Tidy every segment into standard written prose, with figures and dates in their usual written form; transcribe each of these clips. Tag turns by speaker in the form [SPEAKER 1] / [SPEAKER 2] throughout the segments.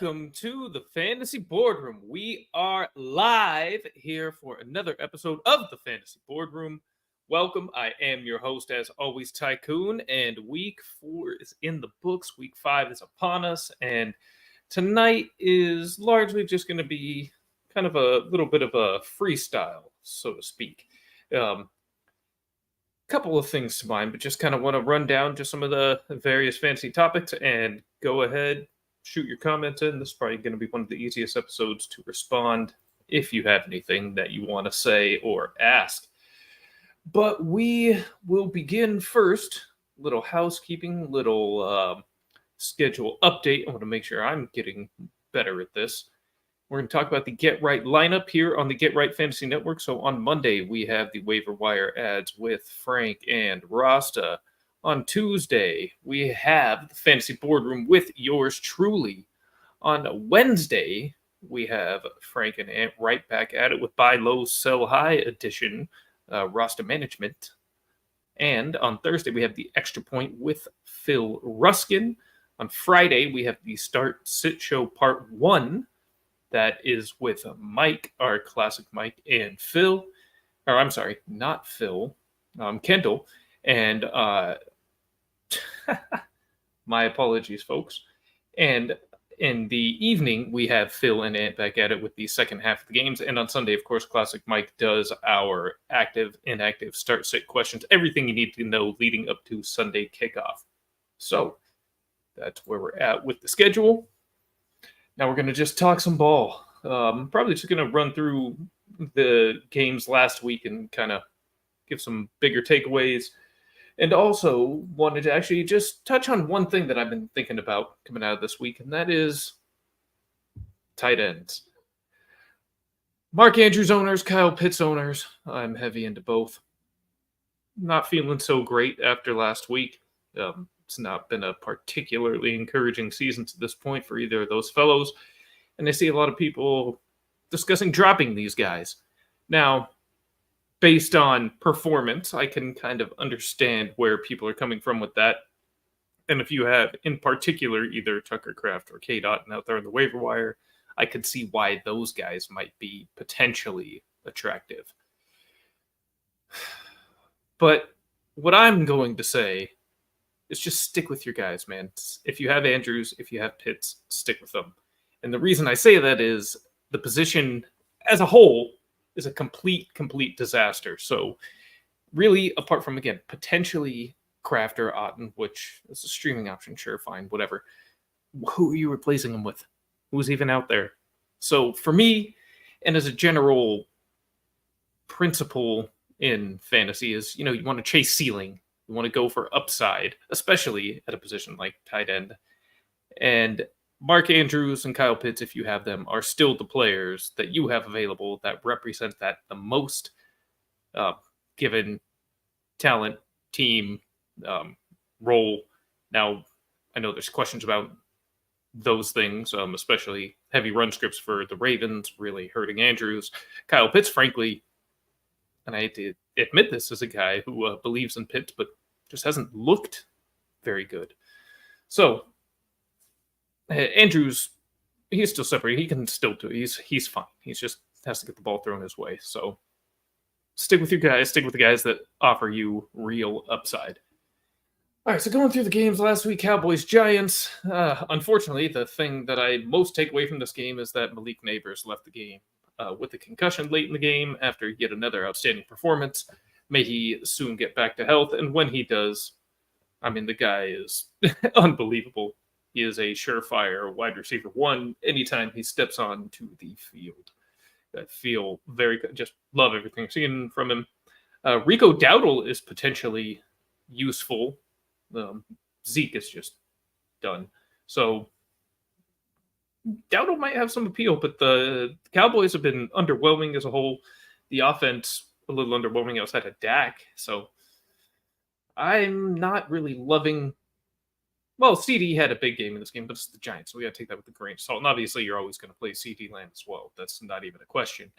[SPEAKER 1] Welcome to the Fantasy Boardroom. We are live here for another episode of the Fantasy Boardroom. Welcome. I am your host, as always, Tycoon, and week 4 is in the books. Week 5 is upon us, and tonight is largely just going to be kind of a little bit of a freestyle, so to speak. Couple of things to mind, but just kind of want to run down just some of the various fantasy topics and go ahead, shoot your comments in. This is probably going to be one of the easiest episodes to respond if you have anything that you want to say or ask. But we will begin first. Little housekeeping, little schedule update. I want to make sure I'm getting better at this. We're going to talk about the Get Right lineup here on the Get Right Fantasy Network. So on Monday, we have the waiver wire ads with Frank and Rasta. On Tuesday, we have the Fantasy Boardroom with yours truly. On Wednesday, we have Frank and Ant right back at it with Buy Low, Sell High edition, Rasta Management. And on Thursday, we have the Extra Point with Phil Ruskin. On Friday, we have the Start Sit Show Part 1. That is with Mike, our classic Mike, and Phil. Or I'm sorry, not Phil. Kendall. And my apologies, folks. And in the evening, we have Phil and Ant back at it with the second half of the games. And on Sunday, of course, Classic Mike does our active, inactive, start, sit questions. Everything you need to know leading up to Sunday kickoff. So that's where we're at with the schedule. Now we're going to just talk some ball. Probably just going to run through the games last week and kind of give some bigger takeaways. And also wanted to actually just touch on one thing that I've been thinking about coming out of this week, and that is tight ends. Mark Andrews owners, Kyle Pitts owners. I'm heavy into both. Not feeling so great after last week. It's not been a particularly encouraging season to this point for either of those fellows. And I see a lot of people discussing dropping these guys. Now, based on performance, I can kind of understand where people are coming from with that. And if you have, in particular, either Tucker Kraft or K-Dot out there on the waiver wire, I could see why those guys might be potentially attractive. But what I'm going to say is just stick with your guys, man. If you have Andrews, if you have Pitts, stick with them. And the reason I say that is the position as a whole is a complete disaster. So really, apart from, again, potentially Kraft or Otten, which is a streaming option, sure, fine, whatever. Who are you replacing them with? Who's even out there? So for me, and as a general principle in fantasy is, you want to chase ceiling. You want to go for upside, especially at a position like tight end. And Mark Andrews and Kyle Pitts, if you have them, are still the players that you have available that represent that the most, given talent, team, role. Now, I know there's questions about those things, especially heavy run scripts for the Ravens, really hurting Andrews. Kyle Pitts, frankly, and I hate to admit this as a guy who believes in Pitts, but just hasn't looked very good. So Andrews, he's still separated. He can still do it. He's fine. He's just has to get the ball thrown his way. So stick with your guys. Stick with the guys that offer you real upside. All right, so going through the games last week, Cowboys, Giants. Unfortunately, the thing that I most take away from this game is that Malik Neighbors left the game with a concussion late in the game after yet another outstanding performance. May he soon get back to health. And when he does, I mean, the guy is unbelievable. He is a surefire wide receiver one anytime he steps onto the field. I feel very good. Just love everything I've seen from him. Rico Dowdle is potentially useful. Zeke is just done. So Dowdle might have some appeal, but the Cowboys have been underwhelming as a whole. The offense a little underwhelming outside of Dak. So I'm not really loving. Well, CD had a big game in this game, but it's the Giants, so we got to take that with a grain of salt. And obviously, you're always going to play CD Lamb as well. That's not even a question.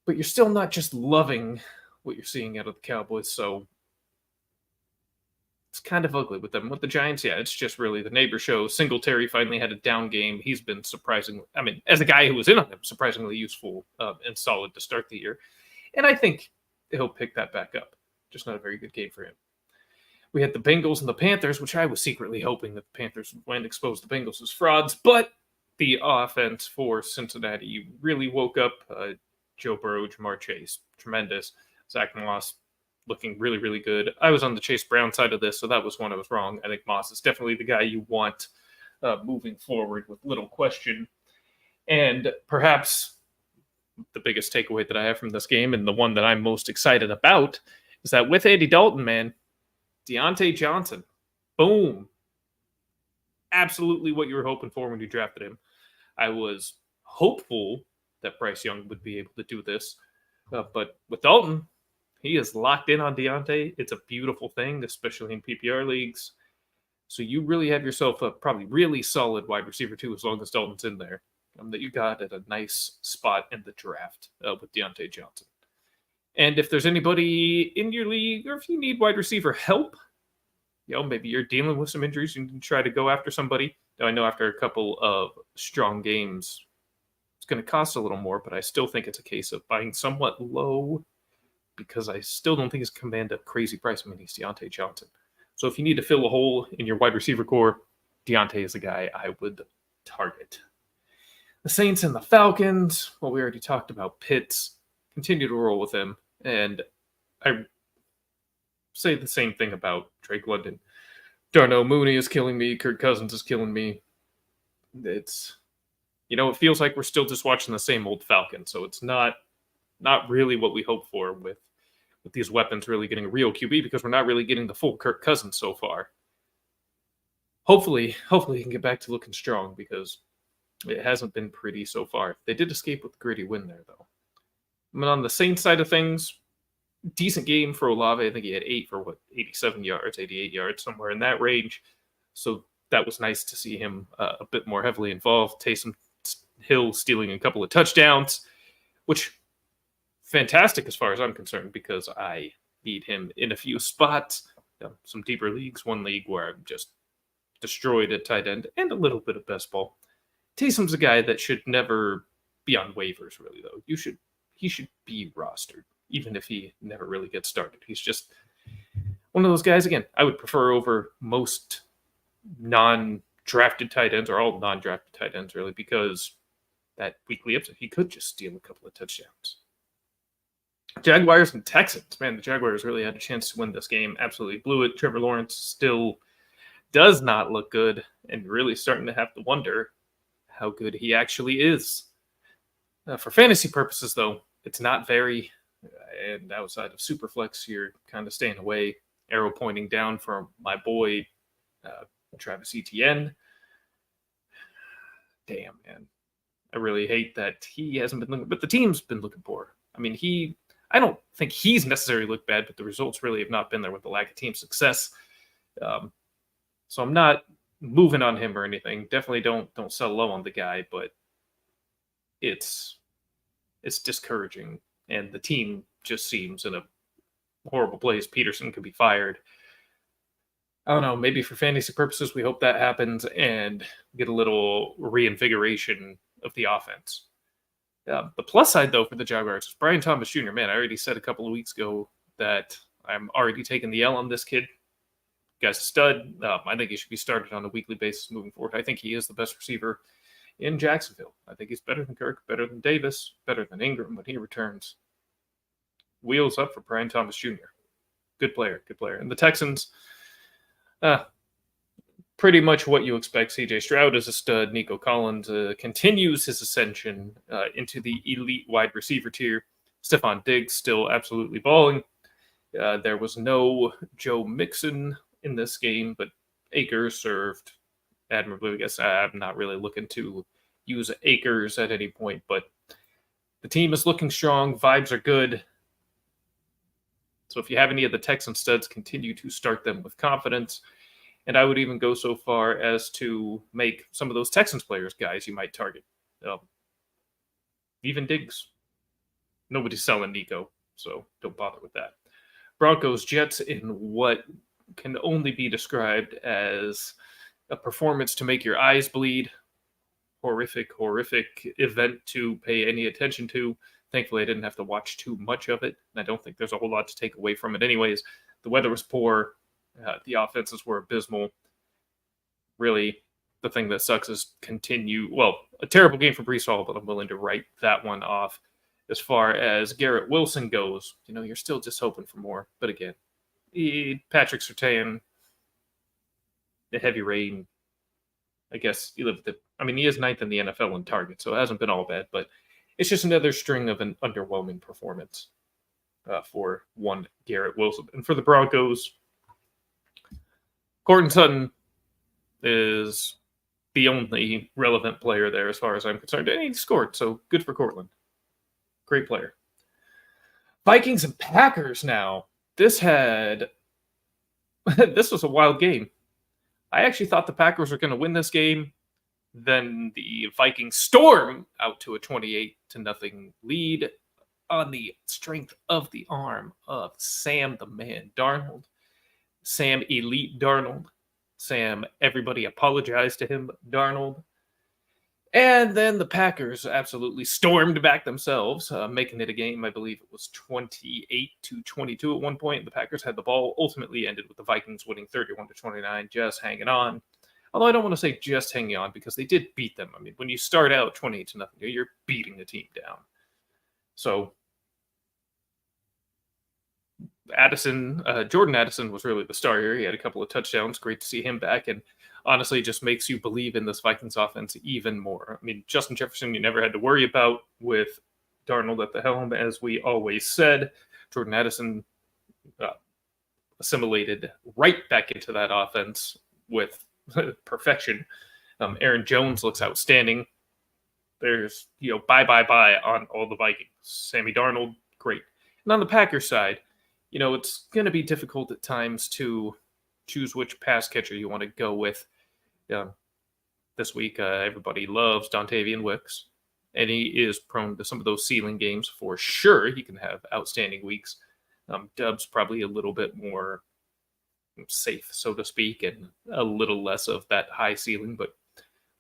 [SPEAKER 1] But you're still not just loving what you're seeing out of the Cowboys. So it's kind of ugly with them. With the Giants, yeah, it's just really the neighbor show. Singletary finally had a down game. He's been surprisingly, I mean, as a guy who was in on him, surprisingly useful and solid to start the year. And I think he'll pick that back up. Just not a very good game for him. We had the Bengals and the Panthers, which I was secretly hoping that the Panthers would win, expose the Bengals as frauds, but the offense for Cincinnati really woke up. Joe Burrow, Jamar Chase, tremendous. Zach Moss looking really, really good. I was on the Chase Brown side of this, so that was one I was wrong. I think Moss is definitely the guy you want moving forward with little question. And perhaps the biggest takeaway that I have from this game, and the one that I'm most excited about, is that with Andy Dalton, man, Deontay Johnson, boom. Absolutely what you were hoping for when you drafted him. I was hopeful that Bryce Young would be able to do this. But with Dalton, he is locked in on Deontay. It's a beautiful thing, especially in PPR leagues. So you really have yourself a probably really solid wide receiver, too, as long as Dalton's in there, that you got at a nice spot in the draft with Deontay Johnson. And if there's anybody in your league, or if you need wide receiver help, maybe you're dealing with some injuries, you can try to go after somebody. Now, I know after a couple of strong games, it's going to cost a little more, but I still think it's a case of buying somewhat low because I still don't think he's command a crazy price. I mean, he's Deontay Johnson. So if you need to fill a hole in your wide receiver core, Deontay is a guy I would target. The Saints and the Falcons, well, we already talked about Pitts. Continue to roll with him. And I say the same thing about Drake London. Darnell Mooney is killing me. Kirk Cousins is killing me. It's, it feels like we're still just watching the same old Falcon. So it's not really what we hope for with these weapons really getting a real QB, because we're not really getting the full Kirk Cousins so far. Hopefully he can get back to looking strong, because it hasn't been pretty so far. They did escape with a gritty win there, though. I mean, on the Saints side of things, decent game for Olave. I think he had 87 yards, 88 yards, somewhere in that range. So that was nice to see him a bit more heavily involved. Taysom Hill stealing a couple of touchdowns, which fantastic as far as I'm concerned, because I need him in a few spots. Some deeper leagues, one league where I'm just destroyed at tight end, and a little bit of best ball. Taysom's a guy that should never be on waivers, really, though. He should be rostered, even if he never really gets started. He's just one of those guys, again, I would prefer over most non-drafted tight ends, or all non-drafted tight ends, really, because that weekly upset, he could just steal a couple of touchdowns. Jaguars and Texans. Man, the Jaguars really had a chance to win this game. Absolutely blew it. Trevor Lawrence still does not look good, and really starting to have to wonder how good he actually is. For fantasy purposes, though, it's not very, and outside of Superflex, you're kind of staying away. Arrow pointing down for my boy, Travis Etienne. Damn, man. I really hate that he hasn't been looking, but the team's been looking poor. I mean, I don't think he's necessarily looked bad, but the results really have not been there with the lack of team success. So I'm not moving on him or anything. Definitely don't sell low on the guy, but it's discouraging, and the team just seems in a horrible place. Peterson could be fired. I don't know, maybe for fantasy purposes, we hope that happens and get a little reinvigoration of the offense. The plus side, though, for the Jaguars is Brian Thomas Jr. Man, I already said a couple of weeks ago that I'm already taking the L on this kid. Guy's a stud. I think he should be started on a weekly basis moving forward. I think he is the best receiver in Jacksonville. I think he's better than Kirk, better than Davis, better than Ingram when he returns. Wheels up for Brian Thomas Jr. Good player. And the Texans, pretty much what you expect. C.J. Stroud is a stud. Nico Collins continues his ascension into the elite wide receiver tier. Stephon Diggs still absolutely balling. There was no Joe Mixon in this game, but Akers served admirably. I guess I'm not really looking to use Akers at any point, but the team is looking strong. Vibes are good. So if you have any of the Texan studs, continue to start them with confidence. And I would even go so far as to make some of those Texans players guys you might target. Even Diggs. Nobody's selling Nico, so don't bother with that. Broncos, Jets in what can only be described as a performance to make your eyes bleed. Horrific event to pay any attention to. Thankfully, I didn't have to watch too much of it, and I don't think there's a whole lot to take away from it anyways. The weather was poor. The offenses were abysmal. Really, the thing that sucks is a terrible game for Freestyle, but I'm willing to write that one off. As far as Garrett Wilson goes, you're still just hoping for more. But again, Patrick Surtain, the heavy rain, I guess you live with it. I mean, he is ninth in the NFL in targets, so it hasn't been all bad, but it's just another string of an underwhelming performance for one Garrett Wilson. And for the Broncos, Courtland Sutton is the only relevant player there as far as I'm concerned. And he scored, so good for Courtland. Great player. Vikings and Packers now. This was a wild game. I actually thought the Packers were going to win this game. Then the Vikings storm out to a 28-0 lead on the strength of the arm of Sam the Man Darnold. Sam Elite Darnold. Sam, everybody apologized to him, Darnold. And then the Packers absolutely stormed back themselves, making it a game. I believe it was 28-22 at one point. The Packers had the ball, ultimately ended with the Vikings winning 31-29, just hanging on. Although I don't want to say just hanging on because they did beat them. I mean, when you start out 28-0, you're beating the team down. So Jordan Addison was really the star here. He had a couple of touchdowns. Great to see him back. And honestly, it just makes you believe in this Vikings offense even more. I mean, Justin Jefferson, you never had to worry about with Darnold at the helm, as we always said. Jordan Addison assimilated right back into that offense with perfection. Aaron Jones looks outstanding. There's, bye on all the Vikings. Sammy Darnold, great. And on the Packers side, it's going to be difficult at times to choose which pass catcher you want to go with. This week, everybody loves Dontavian Wicks, and he is prone to some of those ceiling games for sure. He can have outstanding weeks. Dub's probably a little bit more safe, so to speak, and a little less of that high ceiling, but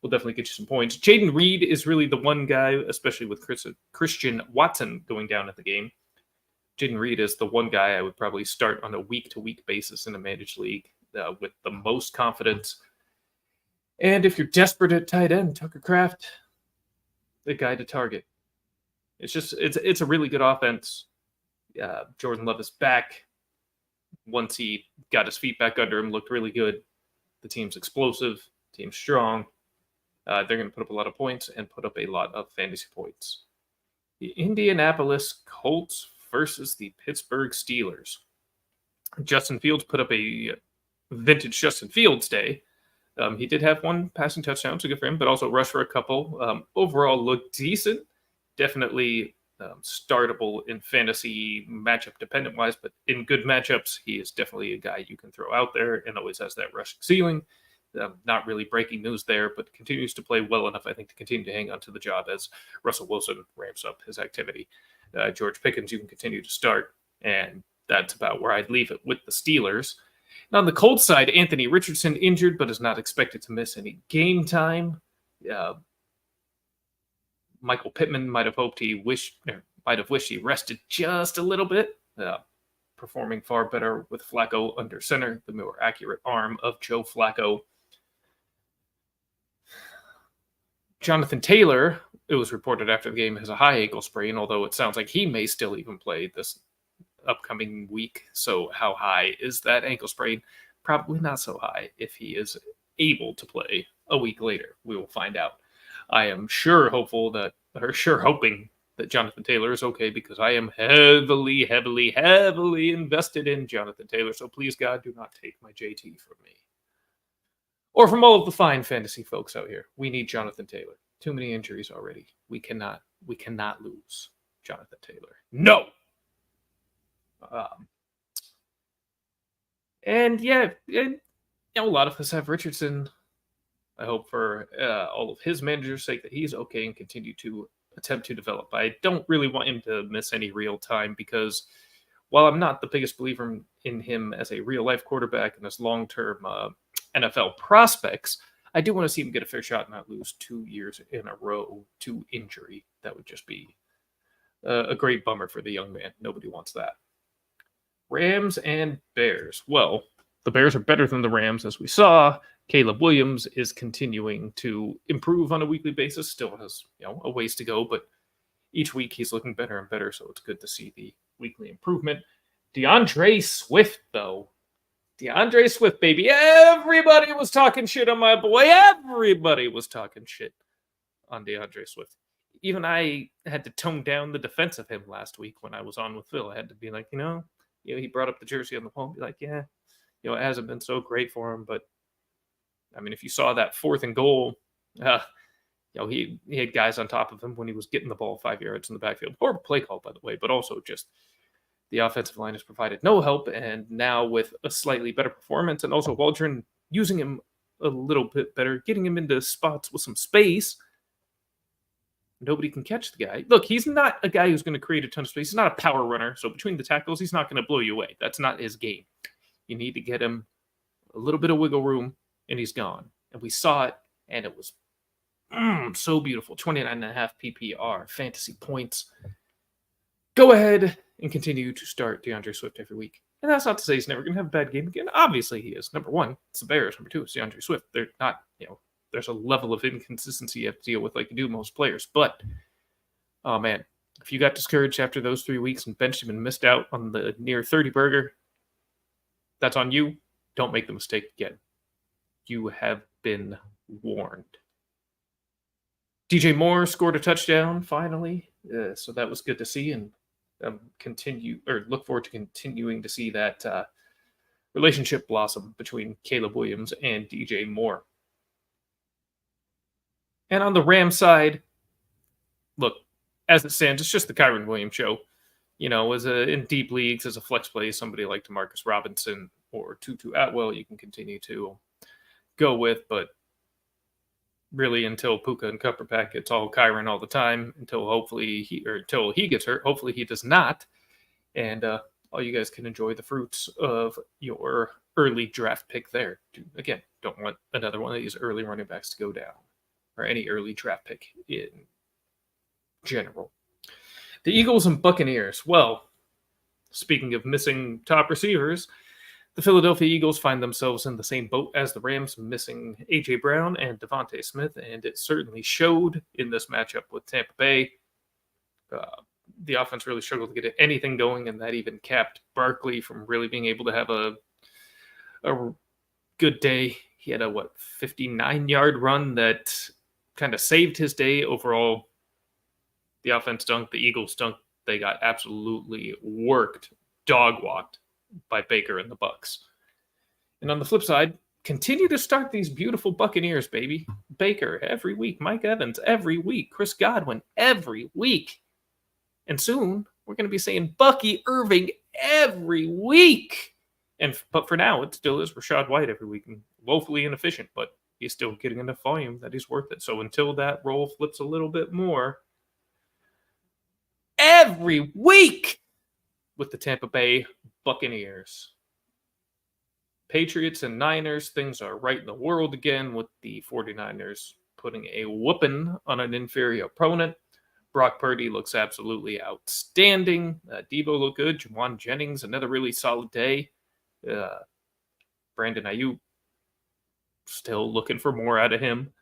[SPEAKER 1] we'll definitely get you some points. Jaden Reed is really the one guy, especially with Christian Watson going down at the game. Jaden Reed is the one guy I would probably start on a week-to-week basis in a managed league with the most confidence. And if you're desperate at tight end, Tucker Kraft, the guy to target. It's a really good offense. Jordan Love is back. Once he got his feet back under him, looked really good. The team's explosive, team's strong. They're going to put up a lot of points and put up a lot of fantasy points. The Indianapolis Colts versus the Pittsburgh Steelers. Justin Fields put up a vintage Justin Fields day. He did have one passing touchdown, so good for him, but also rushed for a couple. Overall, looked decent. Definitely startable in fantasy matchup dependent wise, but in good matchups, he is definitely a guy you can throw out there and always has that rushing ceiling. Not really breaking news there, but continues to play well enough, I think, to continue to hang on to the job as Russell Wilson ramps up his activity. George Pickens, you can continue to start, and that's about where I'd leave it with the Steelers. And on the Colts side, Anthony Richardson injured, but is not expected to miss any game time. Michael Pittman might have wished he rested just a little bit, performing far better with Flacco under center, the more accurate arm of Joe Flacco. Jonathan Taylor, it was reported after the game, has a high ankle sprain, although it sounds like he may still even play this upcoming week. So how high is that ankle sprain? Probably not so high if he is able to play a week later. We will find out. I am hoping that Jonathan Taylor is okay, because I am heavily invested in Jonathan Taylor. So please, God, do not take my JT from me. Or from all of the fine fantasy folks out here. We need Jonathan Taylor. Too many injuries already. We cannot lose Jonathan Taylor. No! A lot of us have Richardson. I hope for all of his managers' sake that he's okay and continue to attempt to develop. I don't really want him to miss any real time, because while I'm not the biggest believer in him as a real life quarterback and as long term NFL prospects, I do want to see him get a fair shot and not lose 2 years in a row to injury. That would just be a great bummer for the young man. Nobody wants that. Rams and Bears. Well, the Bears are better than the Rams, as we saw. Caleb Williams is continuing to improve on a weekly basis. Still has a ways to go, but each week he's looking better and better. So it's good to see the weekly improvement. DeAndre Swift, though. DeAndre Swift, baby. Everybody was talking shit on my boy. Everybody was talking shit on DeAndre Swift. Even I had to tone down the defense of him last week when I was on with Phil. I had to be like, he brought up the jersey on the phone, be like, yeah, it hasn't been so great for him. But, I mean, if you saw that 4th and goal, he had guys on top of him when he was getting the ball 5 yards in the backfield. Horrible play call, by the way, but also just the offensive line has provided no help. And now with a slightly better performance and also Waldron using him a little bit better, getting him into spots with some space, nobody can catch the guy. Look, he's not a guy who's going to create a ton of space. He's not a power runner. So between the tackles, he's not going to blow you away. That's not his game. You need to get him a little bit of wiggle room, and he's gone. And we saw it, and it was so beautiful. 29.5 PPR, fantasy points. Go ahead and continue to start DeAndre Swift every week. And that's not to say he's never going to have a bad game again. Obviously he is. Number one, it's the Bears. Number two, it's DeAndre Swift. They're not, there's a level of inconsistency you have to deal with like you do most players. But, oh man, if you got discouraged after those 3 weeks and benched him and missed out on the near 30 burger, that's on you. Don't make the mistake again. You have been warned. DJ Moore scored a touchdown finally. So that was good to see. And look forward to continuing to see that relationship blossom between Caleb Williams and DJ Moore. And on the Rams side, look, as it stands, it's just the Kyron Williams show. In deep leagues, as a flex play, somebody like DeMarcus Robinson or Tutu Atwell, you can continue to go with. But really, until Puka and Cupperpack, it's all Kyron all the time until he gets hurt. Hopefully he does not. And all you guys can enjoy the fruits of your early draft pick there. Again, don't want another one of these early running backs to go down, or any early draft pick in general. The Eagles and Buccaneers. Well, speaking of missing top receivers, the Philadelphia Eagles find themselves in the same boat as the Rams, missing A.J. Brown and Devontae Smith, and it certainly showed in this matchup with Tampa Bay. The offense really struggled to get anything going, and that even capped Barkley from really being able to have a good day. He had a 59-yard run that kind of saved his day. Overall, the offense stunk, the Eagles stunk. They got absolutely dog-walked by Baker and the Bucs. And on the flip side, continue to start these beautiful Buccaneers, baby. Baker every week, Mike Evans every week, Chris Godwin every week. And soon, we're going to be saying Bucky Irving every week. But for now, it still is Rachaad White every week. And woefully inefficient, but he's still getting enough volume that he's worth it. So until that role flips a little bit more, every week with the Tampa Bay Buccaneers. Patriots and Niners, things are right in the world again with the 49ers putting a whooping on an inferior opponent. Brock Purdy looks absolutely outstanding. Debo looked good. Juwan Jennings, another really solid day. Brandon Ayuk, still looking for more out of him.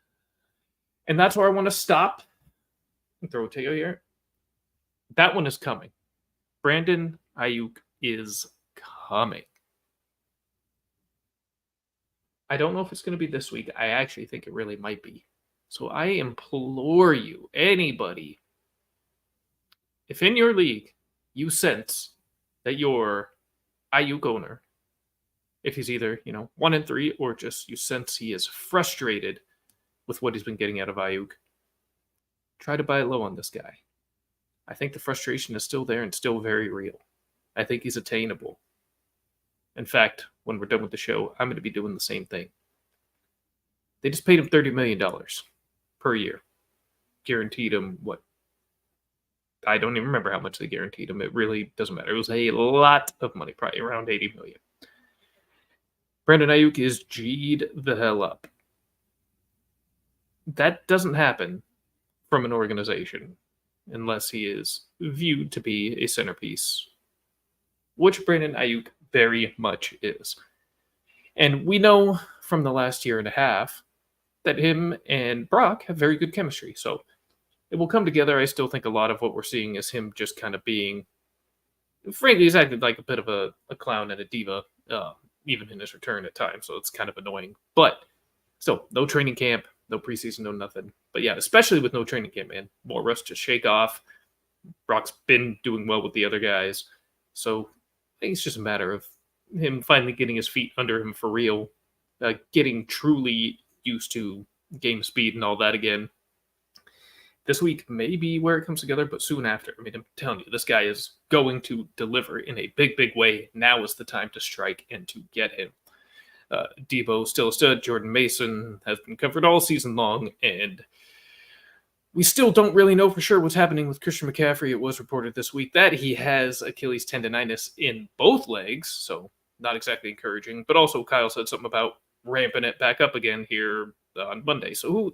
[SPEAKER 1] And that's where I want to stop and throw it to you here. That one is coming. Brandon Ayuk is coming. I don't know if it's going to be this week. I actually think it really might be. So I implore you, anybody, if in your league you sense that your Ayuk owner, if he's either, 1-3 or just you sense he is frustrated with what he's been getting out of Ayuk, try to buy low on this guy. I think the frustration is still there and still very real. I think he's attainable. In fact, when we're done with the show, I'm going to be doing the same thing. They just paid him $30 million per year. Guaranteed him, I don't even remember how much they guaranteed him. It really doesn't matter. It was a lot of money, probably around $80 million. Brandon Ayuk is G'd the hell up. That doesn't happen from an organization unless he is viewed to be a centerpiece, which Brandon Ayuk very much is. And we know from the last year and a half that him and Brock have very good chemistry. So it will come together. I still think a lot of what we're seeing is him just kind of being, frankly, he's acted like a bit of a clown and a diva, even in his return at times. So it's kind of annoying. But still, no training camp, no preseason, no nothing. But yeah, especially with no training camp, man. More rust to shake off. Brock's been doing well with the other guys. So I think it's just a matter of him finally getting his feet under him for real, getting truly used to game speed and all that again. This week may be where it comes together, but soon after. I mean, I'm telling you, this guy is going to deliver in a big, big way. Now is the time to strike and to get him. Debo still a stud. Jordan Mason has been covered all season long, and we still don't really know for sure what's happening with Christian McCaffrey. It was reported this week that he has Achilles tendonitis in both legs, so not exactly encouraging. But also, Kyle said something about ramping it back up again here on Monday. So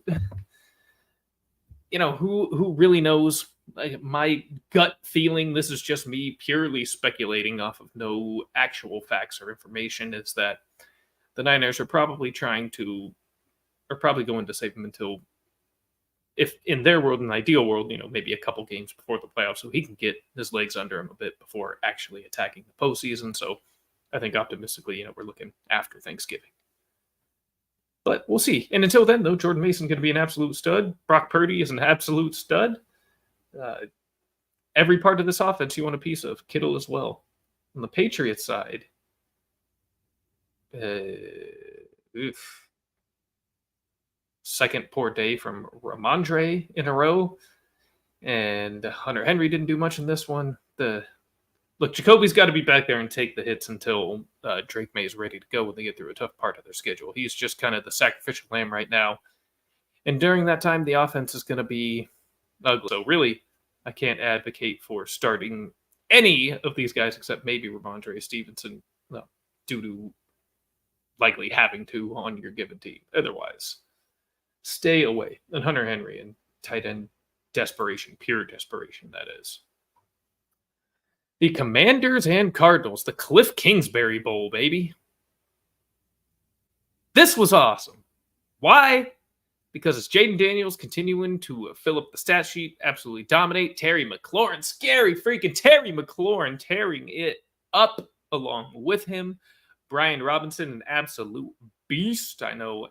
[SPEAKER 1] who really knows? Like, my gut feeling, this is just me purely speculating off of no actual facts or information, is that the Niners are probably going to save him until, if in their world, an ideal world, maybe a couple games before the playoffs, so he can get his legs under him a bit before actually attacking the postseason. So I think optimistically, we're looking after Thanksgiving. But we'll see. And until then, though, Jordan Mason going to be an absolute stud. Brock Purdy is an absolute stud. Every part of this offense you want a piece of. Kittle as well. On the Patriots side, second poor day from Ramondre in a row. And Hunter Henry didn't do much in this one. Look, Jacoby's got to be back there and take the hits until Drake May is ready to go when they get through a tough part of their schedule. He's just kind of the sacrificial lamb right now. And during that time, the offense is going to be ugly. So really, I can't advocate for starting any of these guys except maybe Ramondre Stevenson, due to likely having to on your given team. Otherwise, stay away. And Hunter Henry and tight end desperation, pure desperation, that is. The Commanders and Cardinals, the Cliff Kingsbury Bowl, baby. This was awesome. Why? Because it's Jaden Daniels continuing to fill up the stat sheet, absolutely dominate. Terry McLaurin, scary freaking Terry McLaurin, tearing it up along with him. Brian Robinson, an absolute beast. I know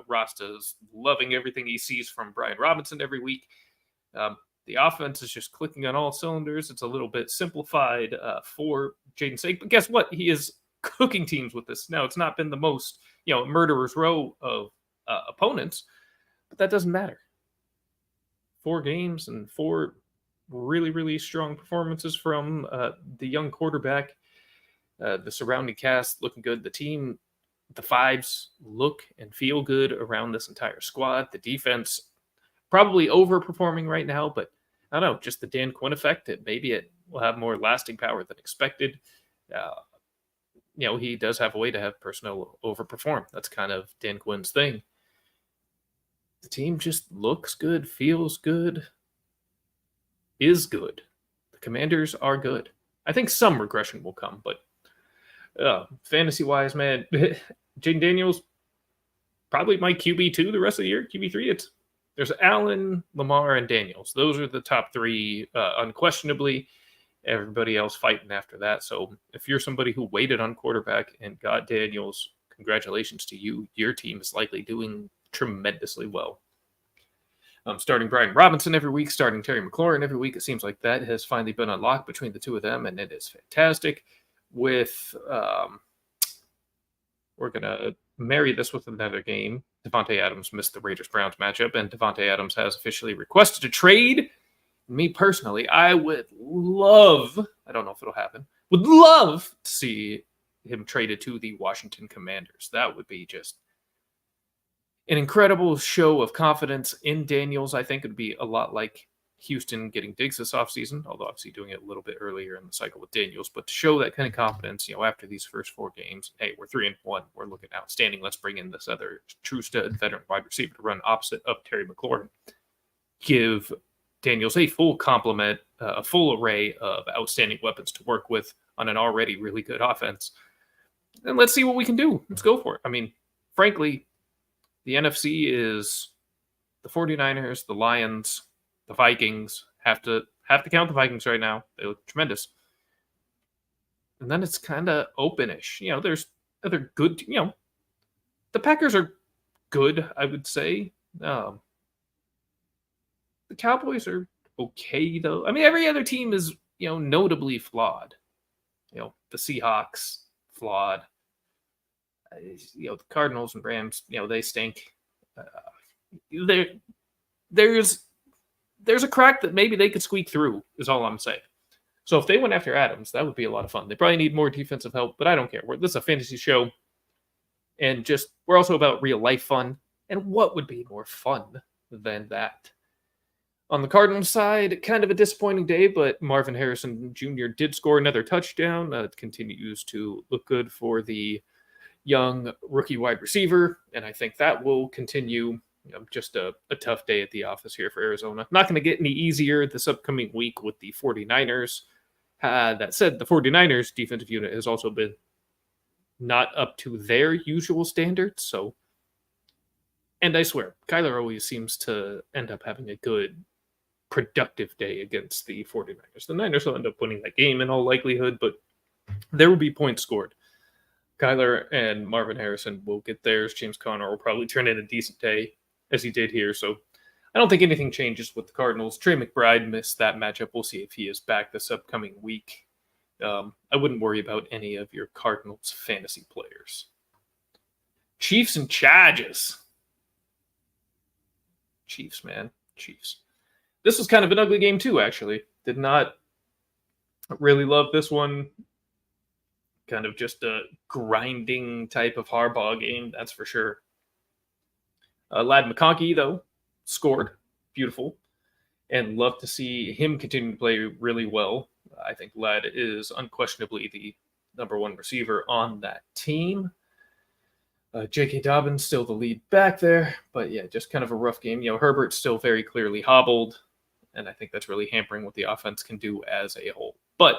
[SPEAKER 1] Rasta's loving everything he sees from Brian Robinson every week. The offense is just clicking on all cylinders. It's a little bit simplified for Jaden's sake. But guess what? He is cooking teams with this. Now, it's not been the most, murderer's row of opponents, but that doesn't matter. 4 games and 4 really, really strong performances from the young quarterback. The surrounding cast looking good. The team, the fives look and feel good around this entire squad. The defense probably overperforming right now, but I don't know, just the Dan Quinn effect. Maybe it will have more lasting power than expected. He does have a way to have personnel overperform. That's kind of Dan Quinn's thing. The team just looks good, feels good, is good. The Commanders are good. I think some regression will come, but fantasy-wise, man, Jaden Daniels, probably my QB2 the rest of the year. QB3, there's Allen, Lamar, and Daniels. Those are the top 3, unquestionably. Everybody else fighting after that. So if you're somebody who waited on quarterback and got Daniels, congratulations to you. Your team is likely doing tremendously well. Starting Brian Robinson every week, starting Terry McLaurin every week. It seems like that has finally been unlocked between the two of them, and it is fantastic. We're going to marry this with another game. Devontae Adams missed the Raiders-Browns matchup, and Devontae Adams has officially requested a trade. Me personally, I would love, I don't know if it'll happen, would love to see him traded to the Washington Commanders. That would be just an incredible show of confidence in Daniels. I think it would be a lot like Houston getting Diggs this offseason, although obviously doing it a little bit earlier in the cycle with Daniels, but to show that kind of confidence, after these first 4 games, hey, we're 3-1, we're looking outstanding. Let's bring in this other true stud veteran wide receiver to run opposite of Terry McLaurin. Give Daniels a full complement, a full array of outstanding weapons to work with on an already really good offense. And let's see what we can do. Let's go for it. I mean, frankly, the NFC is the 49ers, the Lions, the Vikings. Have to count the Vikings right now. They look tremendous. And then it's kind of openish. There's other good, the Packers are good, I would say. The Cowboys are okay, though. I mean, every other team is, notably flawed. The Seahawks, flawed. The Cardinals and Rams, they stink. There's a crack that maybe they could squeak through, is all I'm saying. So if they went after Adams, that would be a lot of fun. They probably need more defensive help, but I don't care. This is a fantasy show, and we're also about real life fun. And what would be more fun than that? On the Cardinals side, kind of a disappointing day, but Marvin Harrison Jr. did score another touchdown. It continues to look good for the young rookie wide receiver, and I think that will continue. Just a tough day at the office here for Arizona. Not going to get any easier this upcoming week with the 49ers. That said, the 49ers defensive unit has also been not up to their usual standards. So, and I swear, Kyler always seems to end up having a good, productive day against the 49ers. The Niners will end up winning that game in all likelihood, but there will be points scored. Kyler and Marvin Harrison will get theirs. James Conner will probably turn in a decent day, as he did here. So I don't think anything changes with the Cardinals. Trey McBride missed that matchup. We'll see if he is back this upcoming week. I wouldn't worry about any of your Cardinals fantasy players. Chiefs and Chargers. Chiefs, man. Chiefs. This was kind of an ugly game too, actually. Did not really love this one. Kind of just a grinding type of Harbaugh game, that's for sure. Ladd McConkey, though, scored. Beautiful. And love to see him continue to play really well. I think Ladd is unquestionably the number 1 receiver on that team. J.K. Dobbins still the lead back there. But yeah, just kind of a rough game. Herbert's still very clearly hobbled. And I think that's really hampering what the offense can do as a whole. But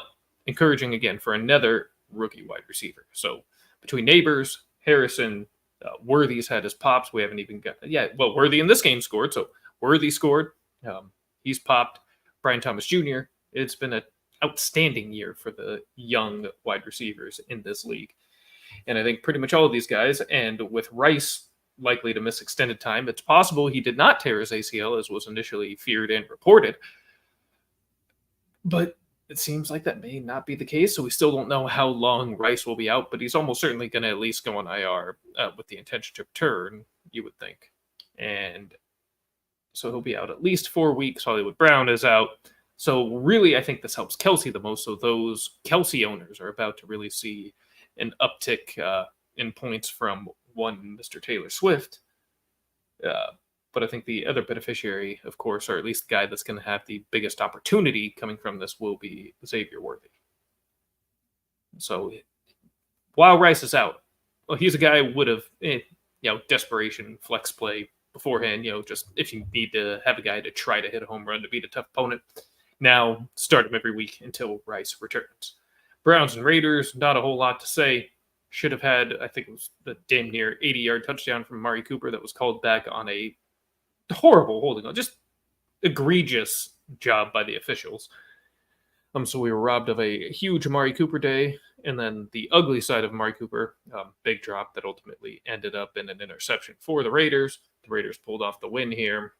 [SPEAKER 1] encouraging, again, for another rookie wide receiver. So between Neighbors, Harrison, Worthy's had his pops. We haven't even got... Worthy in this game scored. So Worthy scored. He's popped. Brian Thomas Jr. It's been an outstanding year for the young wide receivers in this league. And I think pretty much all of these guys, and with Rice likely to miss extended time, it's possible he did not tear his ACL as was initially feared and reported. But it seems like that may not be the case, so we still don't know how long Rice will be out, but he's almost certainly going to at least go on IR with the intention to return, you would think. And so he'll be out at least 4 weeks. Hollywood Brown is out. So really, I think this helps Kelsey the most. So those Kelsey owners are about to really see an uptick in points from one Mr. Taylor Swift. But I think the other beneficiary, of course, or at least the guy that's going to have the biggest opportunity coming from this will be Xavier Worthy. So while Rice is out, well, he's a guy who would have, desperation, flex play beforehand, just if you need to have a guy to try to hit a home run to beat a tough opponent. Now start him every week until Rice returns. Browns and Raiders, not a whole lot to say. Should have had, I think it was the damn near 80-yard touchdown from Amari Cooper that was called back on a horrible holding on. Just egregious job by the officials. So we were robbed of a huge Amari Cooper day. And then the ugly side of Amari Cooper, big drop that ultimately ended up in an interception for the Raiders. The Raiders pulled off the win here.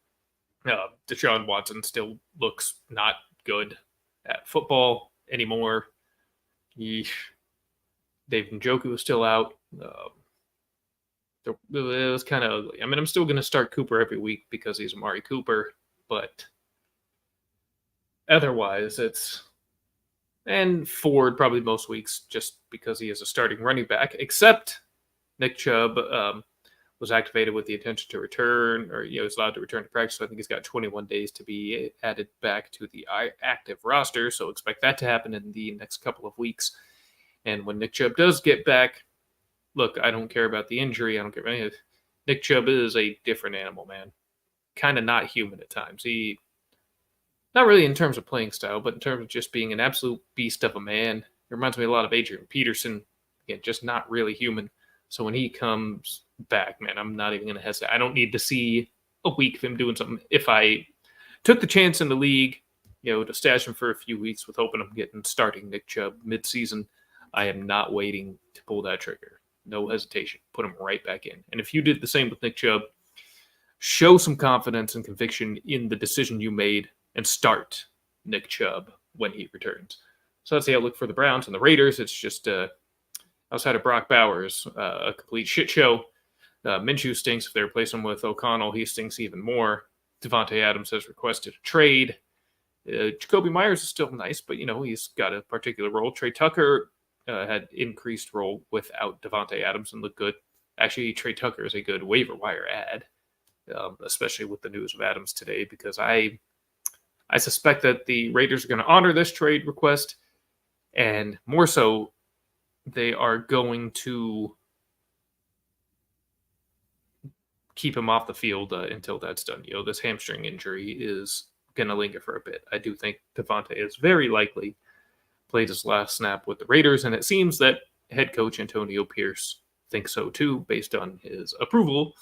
[SPEAKER 1] Deshaun Watson still looks not good at football anymore. Dave Njoku is still out. It was kind of ugly. I mean, I'm still going to start Cooper every week because he's Amari Cooper, but otherwise it's... And Ford probably most weeks just because he is a starting running back, except Nick Chubb was activated with the intention to return, or is allowed to return to practice. So I think he's got 21 days to be added back to the active roster. So expect that to happen in the next couple of weeks. And when Nick Chubb does get back, look, I don't care about the injury. I don't care about anything. Nick Chubb is a different animal, man. Kind of not human at times. He, not really in terms of playing style, but in terms of just being an absolute beast of a man. It reminds me a lot of Adrian Peterson. Again, just not really human. So when he comes back, man, I'm not even going to hesitate. I don't need to see a week of him doing something. If I took the chance in the league, to stash him for a few weeks with hoping I'm getting starting Nick Chubb mid-season, I am not waiting to pull that trigger. No hesitation. Put him right back in. And if you did the same with Nick Chubb, show some confidence and conviction in the decision you made and start Nick Chubb when he returns. So that's the outlook for the Browns and the Raiders. It's just outside of Brock Bowers, a complete shit show. Minshew stinks. If they replace him with O'Connell, he stinks even more. Devontae Adams has requested a trade. Jacoby Myers is still nice, but, he's got a particular role. Trey Tucker had increased role without Devontae Adams and looked good. Actually, Trey Tucker is a good waiver wire ad, especially with the news of Adams today, because I suspect that the Raiders are going to honor this trade request, and more so, they are going to keep him off the field until that's done. This hamstring injury is going to linger for a bit. I do think Devontae is very likely played his last snap with the Raiders, and it seems that head coach Antonio Pierce thinks so too, based on his approval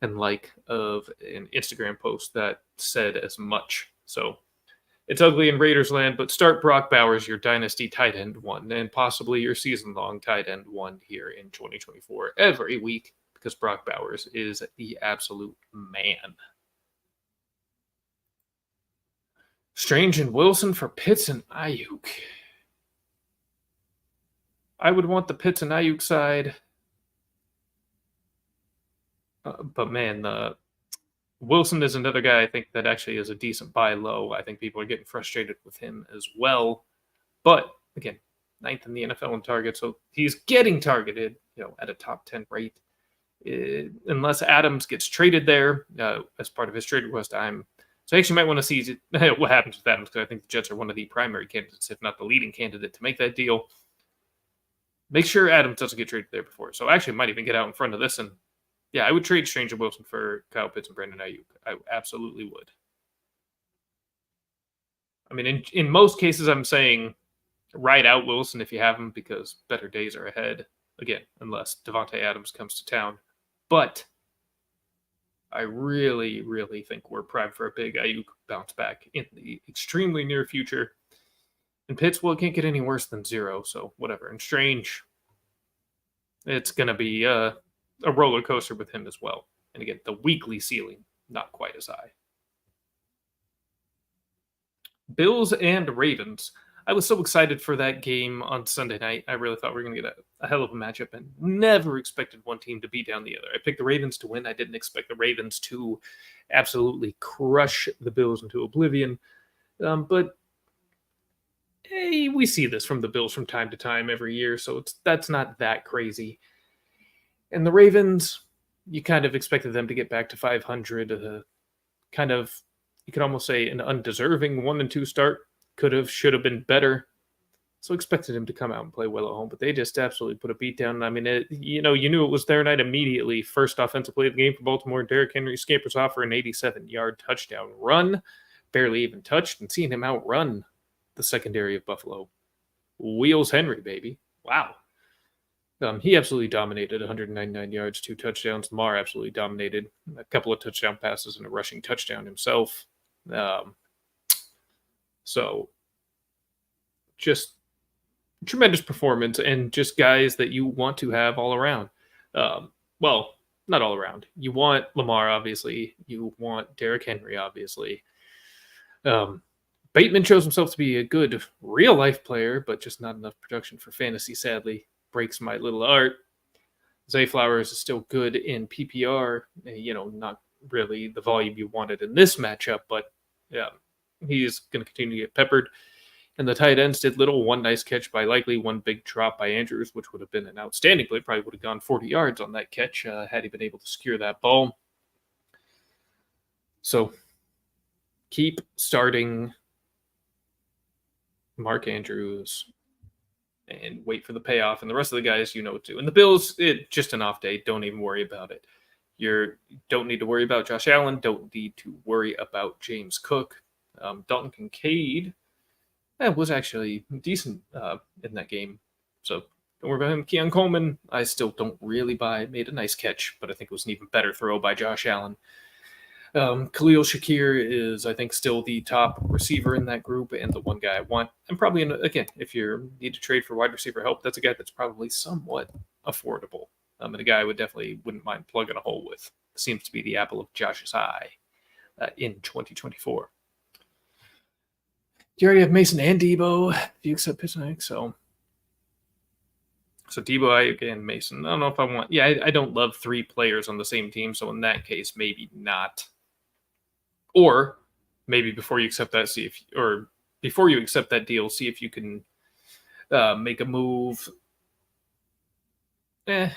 [SPEAKER 1] and like of an Instagram post that said as much. So it's ugly in Raiders land, but start Brock Bowers, your dynasty tight end one, and possibly your season-long tight end one here in 2024 every week, because Brock Bowers is the absolute man. Strange and Wilson for Pitts and Ayuk. I would want the Pitts and Ayuk side. But man, Wilson is another guy I think that actually is a decent buy low. I think people are getting frustrated with him as well. But again, 9th in the NFL in targets, so he's getting targeted, at a top 10 rate. Unless Adams gets traded there as part of his trade request, so I actually might want to see what happens with Adams, because I think the Jets are one of the primary candidates, if not the leading candidate, to make that deal. Make sure Adams doesn't get traded there before. So I actually might even get out in front of this, and yeah, I would trade Strange and Wilson for Kyle Pitts and Brandon Ayuk. I absolutely would. I mean, in most cases, I'm saying ride out Wilson if you have him, because better days are ahead. Again, unless Devontae Adams comes to town. But I really, really think we're primed for a big Ayuk bounce back in the extremely near future. And Pitts, well, it can't get any worse than 0, so whatever. And Strange, it's going to be a roller coaster with him as well. And again, the weekly ceiling, not quite as high. Bills and Ravens. I was so excited for that game on Sunday night. I really thought we were going to get a hell of a matchup, and never expected one team to beat down the other. I picked the Ravens to win. I didn't expect the Ravens to absolutely crush the Bills into oblivion. But hey, we see this from the Bills from time to time every year, so that's not that crazy. And the Ravens, you kind of expected them to get back to 500. Kind of, you could almost say an undeserving 1-2 start. Should have been better. So expected him to come out and play well at home, but they just absolutely put a beat down. I mean, you knew it was their night immediately. First offensive play of the game for Baltimore, Derrick Henry scampers off for an 87-yard touchdown run, barely even touched, and seeing him outrun the secondary of Buffalo. Wheels Henry, baby. Wow. He absolutely dominated, 199 yards, 2 touchdowns. Lamar absolutely dominated, a couple of touchdown passes and a rushing touchdown himself. So just tremendous performance, and just guys that you want to have all around. Well, not all around. You want Lamar, obviously. You want Derrick Henry, obviously. Bateman shows himself to be a good real-life player, but just not enough production for fantasy, sadly. Breaks my little art. Zay Flowers is still good in PPR. Not really the volume you wanted in this matchup, but yeah, he's going to continue to get peppered. And the tight ends did little. One nice catch by Likely, one big drop by Andrews, which would have been an outstanding play. Probably would have gone 40 yards on that catch had he been able to secure that ball. So keep starting Mark Andrews and wait for the payoff. And the rest of the guys, you know, too. And the Bills, just an off day. Don't even worry about it. You don't need to worry about Josh Allen. Don't need to worry about James Cook. Dalton Kincaid was actually decent in that game. So don't worry about him. Keon Coleman, I still don't really buy. Made a nice catch, but I think it was an even better throw by Josh Allen. Khalil Shakir is, I think, still the top receiver in that group and the one guy I want. And probably, again, if you need to trade for wide receiver help, that's a guy that's probably somewhat affordable. And a guy I wouldn't mind plugging a hole with. Seems to be the apple of Josh's eye in 2024. You already have Mason and Debo, if you accept Pittsburgh, so Debo, again, Mason. I don't know if I want. Yeah, I don't love three players on the same team, so in that case, maybe not. Or maybe before you accept that, before you accept that deal, see if you can make a move. I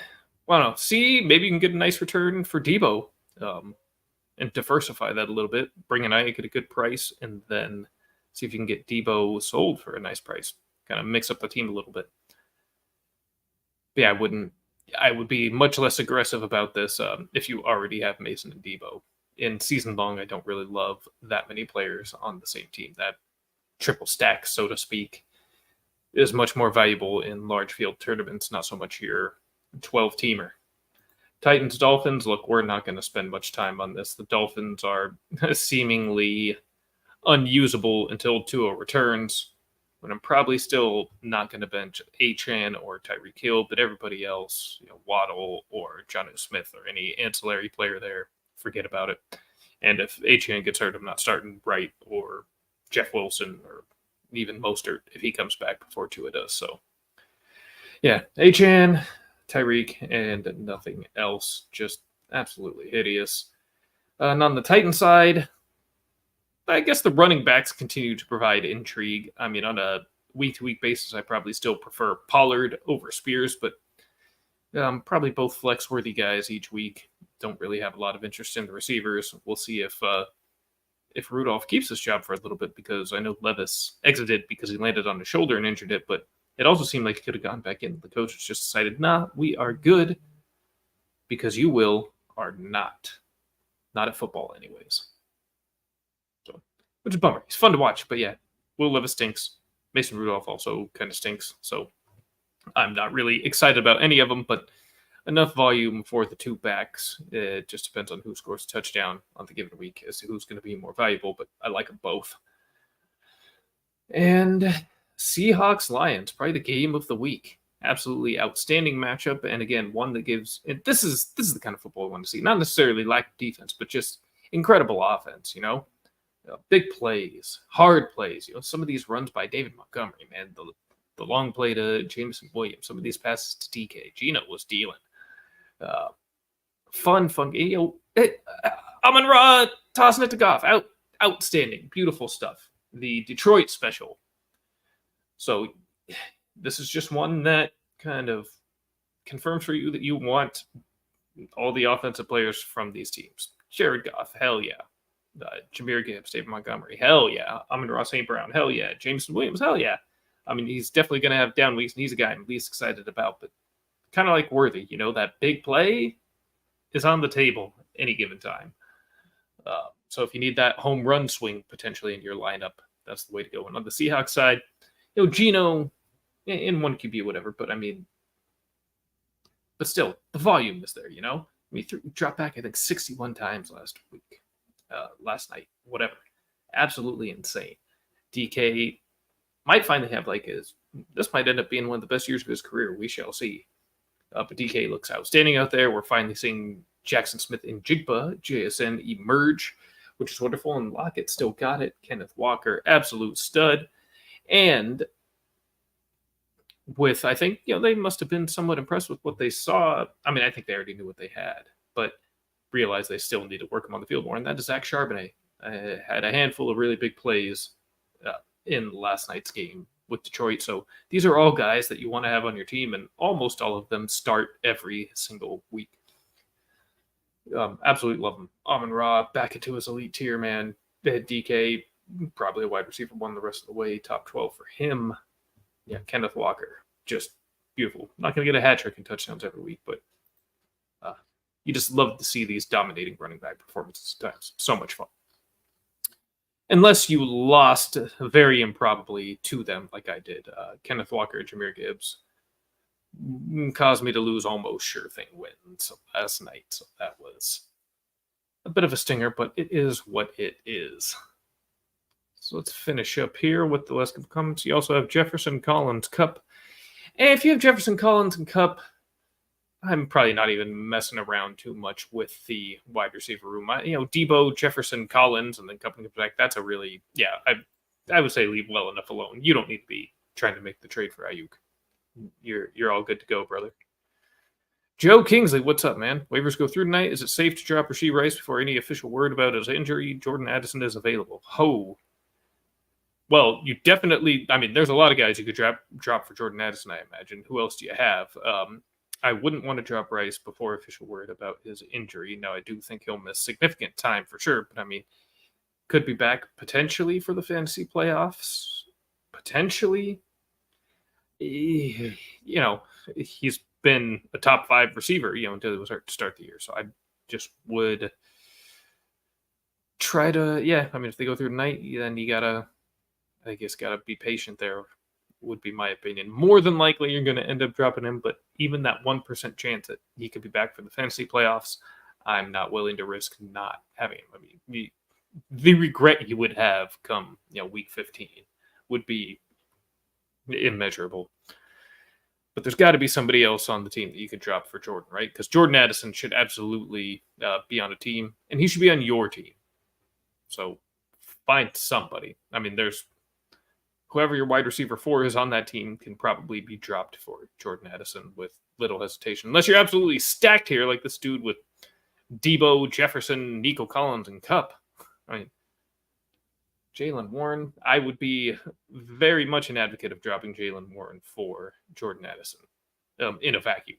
[SPEAKER 1] don't know. See, maybe you can get a nice return for Debo and diversify that a little bit. Bring an Ike at a good price, and then see if you can get Debo sold for a nice price. Kind of mix up the team a little bit. But yeah, I would be much less aggressive about this if you already have Mason and Debo. In season long, I don't really love that many players on the same team. That triple stack, so to speak, is much more valuable in large field tournaments, not so much your 12-teamer. Titans, Dolphins, look, we're not going to spend much time on this. The Dolphins are seemingly unusable until Tua returns, but I'm probably still not going to bench Achane or Tyreek Hill, but everybody else, Waddle or Jonnu Smith or any ancillary player there, forget about it. And if Achane gets hurt, I'm not starting Wright or Jeff Wilson or even Mostert if he comes back before Tua does. So, yeah, Achane, Tyreek, and nothing else. Just absolutely hideous. And on the Titan side, I guess the running backs continue to provide intrigue. I mean, on a week-to-week basis, I probably still prefer Pollard over Spears, but probably both flex-worthy guys each week. Don't really have a lot of interest in the receivers. We'll see if Rudolph keeps his job for a little bit, because I know Levis exited because he landed on his shoulder and injured it, but it also seemed like he could have gone back in. The coach just decided, nah, we are good because you are not. Not at football anyways. So, which is a bummer. He's fun to watch, but yeah, Will Levis stinks. Mason Rudolph also kind of stinks, so I'm not really excited about any of them, but enough volume for the two backs. It just depends on who scores a touchdown on the given week as to who's going to be more valuable, but I like them both. And Seahawks-Lions, probably the game of the week. Absolutely outstanding matchup, and again, one that gives... This is the kind of football I want to see. Not necessarily lack of defense, but just incredible offense, big plays, hard plays. Some of these runs by David Montgomery, man, the long play to Jameson Williams, some of these passes to DK. Gino was dealing. Fun. Amon-Ra tossing it to Goff. Outstanding. Beautiful stuff. The Detroit special. So this is just one that kind of confirms for you that you want all the offensive players from these teams. Jared Goff, hell yeah. Jahmyr Gibbs, David Montgomery, hell yeah. Amon-Ra St. Brown, hell yeah. Jameson Williams, hell yeah. I mean, he's definitely going to have down weeks, and he's a guy I'm least excited about, but kind of like Worthy, that big play is on the table any given time. So if you need that home run swing potentially in your lineup, that's the way to go. And on the Seahawks side, Gino in one QB, whatever, but still, the volume is there, We dropped back, I think, 61 times last night, whatever. Absolutely insane. DK might finally have this might end up being one of the best years of his career. We shall see. But DK looks outstanding out there. We're finally seeing Jackson Smith and Jigba, JSN, emerge, which is wonderful. And Lockett still got it. Kenneth Walker, absolute stud. And I think, they must have been somewhat impressed with what they saw. I mean, I think they already knew what they had, but realized they still need to work him on the field more. And that is Zach Charbonnet. Had a handful of really big plays in last night's game with Detroit. So these are all guys that you want to have on your team, and almost all of them start every single week. Absolutely love him. Amon-Ra back into his elite tier, man. DK, probably a wide receiver one the rest of the way. Top 12 for him. Yeah, Kenneth Walker, just beautiful. Not going to get a hat trick and touchdowns every week, but you just love to see these dominating running back performances. It's so much fun. Unless you lost very improbably to them, like I did. Kenneth Walker, Jahmyr Gibbs caused me to lose almost sure thing wins last night. So that was a bit of a stinger, but it is what it is. So let's finish up here with the last couple comments. You also have Jefferson, Collins, Cup. And if you have Jefferson, Collins, and Cup, I'm probably not even messing around too much with the wide receiver room. Debo, Jefferson, Collins, and then Cup and back. That's a really, I would say leave well enough alone. You don't need to be trying to make the trade for Ayuk. You're all good to go, brother. Joe Kingsley, what's up, man? Waivers go through tonight. Is it safe to drop Rashee Rice before any official word about his injury? Jordan Addison is available. Well, you definitely, there's a lot of guys you could drop for Jordan Addison, I imagine. Who else do you have? I wouldn't want to drop Rice before official word about his injury. Now, I do think he'll miss significant time for sure, but could be back potentially for the fantasy playoffs. Potentially. He's been a top 5 receiver, until it was hurt to start the year. So I just would try to, if they go through tonight, then you gotta be patient there, would be my opinion. More than likely, you're going to end up dropping him, but even that 1% chance that he could be back for the fantasy playoffs, I'm not willing to risk not having him. The regret you would have come, week 15 would be immeasurable. But there's got to be somebody else on the team that you could drop for Jordan, right? Because Jordan Addison should absolutely be on a team, and he should be on your team. So find somebody. There's whoever your wide receiver 4 is on that team can probably be dropped for Jordan Addison with little hesitation. Unless you're absolutely stacked here, like this dude with Debo, Jefferson, Nico Collins, and Cup. Jaylen Warren, I would be very much an advocate of dropping Jaylen Warren for Jordan Addison in a vacuum.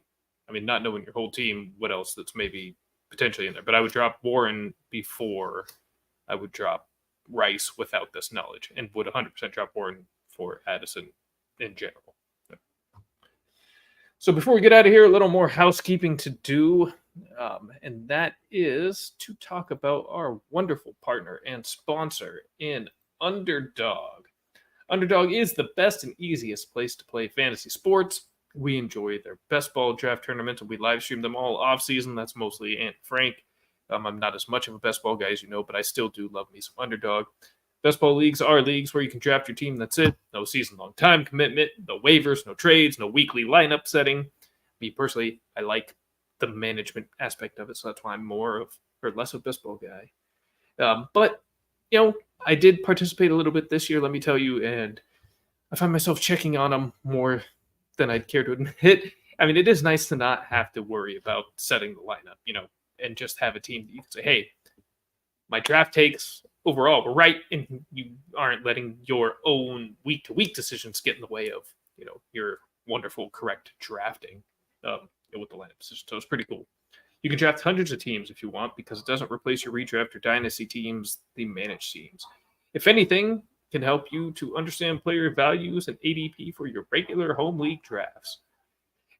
[SPEAKER 1] Not knowing your whole team, what else that's maybe potentially in there. But I would drop Warren before I would drop Rice without this knowledge, and would 100% drop Warren for Addison in general. So before we get out of here, a little more housekeeping to do, and that is to talk about our wonderful partner and sponsor in Underdog. Underdog is the best and easiest place to play fantasy sports. We enjoy their best ball draft tournaments, and we live stream them all off season. That's mostly Aunt Frank. I'm not as much of a best ball guy as you know, but I still do love me some Underdog. Best ball leagues are leagues where you can draft your team. That's it. No season-long time commitment, no waivers, no trades, no weekly lineup setting. Me personally, I like the management aspect of it, so that's why I'm less of a best ball guy. But I did participate a little bit this year, let me tell you, and I find myself checking on them more than I'd care to admit. It is nice to not have to worry about setting the lineup, and just have a team that you can say, hey, my draft takes overall were right, and you aren't letting your own week-to-week decisions get in the way of, your wonderful, correct drafting with the lineup decision. So it's pretty cool. You can draft hundreds of teams if you want, because it doesn't replace your redraft or dynasty teams, the managed teams. If anything, it can help you to understand player values and ADP for your regular home league drafts.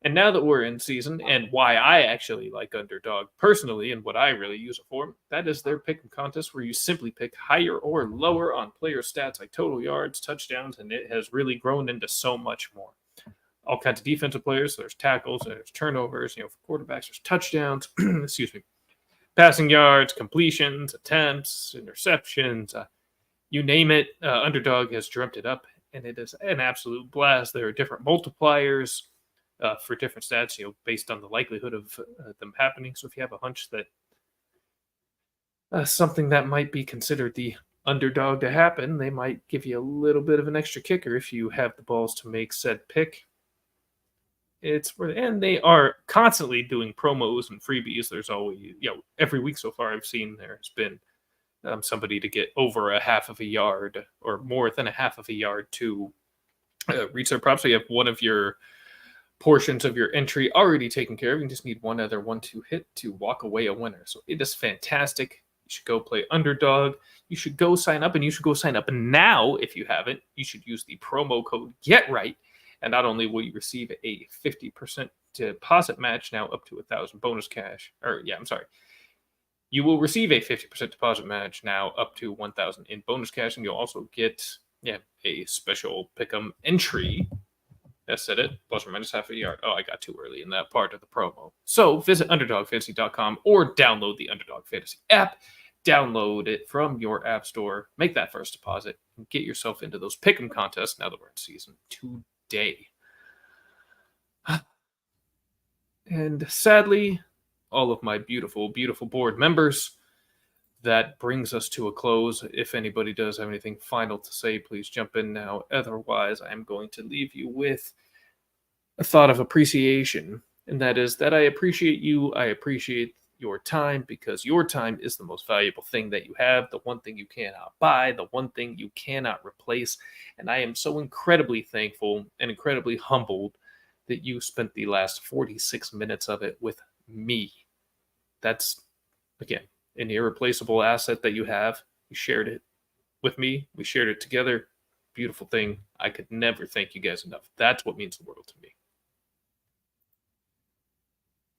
[SPEAKER 1] And now that we're in season, and why I actually like Underdog personally and what I really use it for, that is their pick contest where you simply pick higher or lower on player stats like total yards, touchdowns, and it has really grown into so much more. All kinds of defensive players, so there's tackles, there's turnovers, for quarterbacks, there's touchdowns, passing yards, completions, attempts, interceptions, you name it. Underdog has dreamt it up, and it is an absolute blast. There are different multipliers for different stats, based on the likelihood of them happening. So if you have a hunch that something that might be considered the underdog to happen, they might give you a little bit of an extra kicker if you have the balls to make said pick. And they are constantly doing promos and freebies. There's always, every week so far I've seen there has been somebody to get over a half of a yard or more than a half of a yard to reach their prop. So you have one of your portions of your entry already taken care of. You just need one other 1-2 hit to walk away a winner. So it is fantastic. You should go play Underdog. You should go sign up, and you should go sign up now if you haven't. You should use the promo code GETRIGHT, and not only will you receive a 50% deposit match now up to 1,000 bonus cash. You will receive a 50% deposit match now up to 1,000 in bonus cash, and you'll also get a special pick'em entry. I said it, plus or minus half a yard. Oh, I got too early in that part of the promo. So visit UnderdogFantasy.com or download the Underdog Fantasy app. Download it from your app store. Make that first deposit and get yourself into those pick'em contests now that we're in season today. And sadly, all of my beautiful, beautiful board members, that brings us to a close. If anybody does have anything final to say, please jump in now. Otherwise, I'm going to leave you with a thought of appreciation, and that is that I appreciate you. I appreciate your time, because your time is the most valuable thing that you have, the one thing you cannot buy, the one thing you cannot replace. And I am so incredibly thankful and incredibly humbled that you spent the last 46 minutes of it with me. That's, again, an irreplaceable asset that you have. You shared it with me. We shared it together. Beautiful thing. I could never thank you guys enough. That's what means the world to me.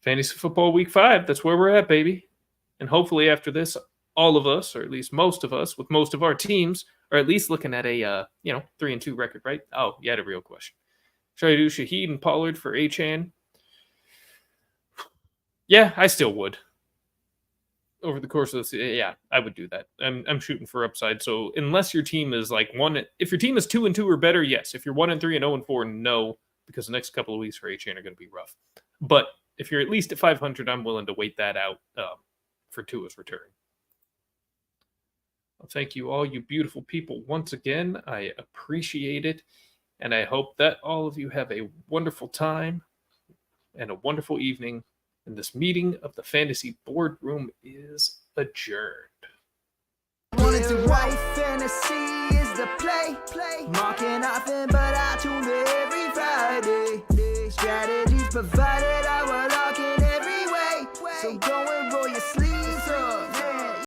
[SPEAKER 1] Fantasy Football Week 5. That's where we're at, baby. And hopefully after this, all of us, or at least most of us, with most of our teams, are at least looking at a 3-2 record, right? Oh, you had a real question. Should I do Shaheed and Pollard for Achane? Yeah, I still would. Over the course of this, yeah, I would do that. I'm shooting for upside. So unless your team is like if your team is 2-2 or better, yes. If you're 1-3 and 0-4, no, because the next couple of weeks for Achane are going to be rough. But if you're at least at 500, I'm willing to wait that out for Tua's return. Well, thank you all, you beautiful people, once again. I appreciate it, and I hope that all of you have a wonderful time and a wonderful evening. And this meeting of the Fantasy Boardroom is adjourned.
[SPEAKER 2] Wanted to write fantasy is the play. Marking nothing but I tune every Friday. Strategies provided.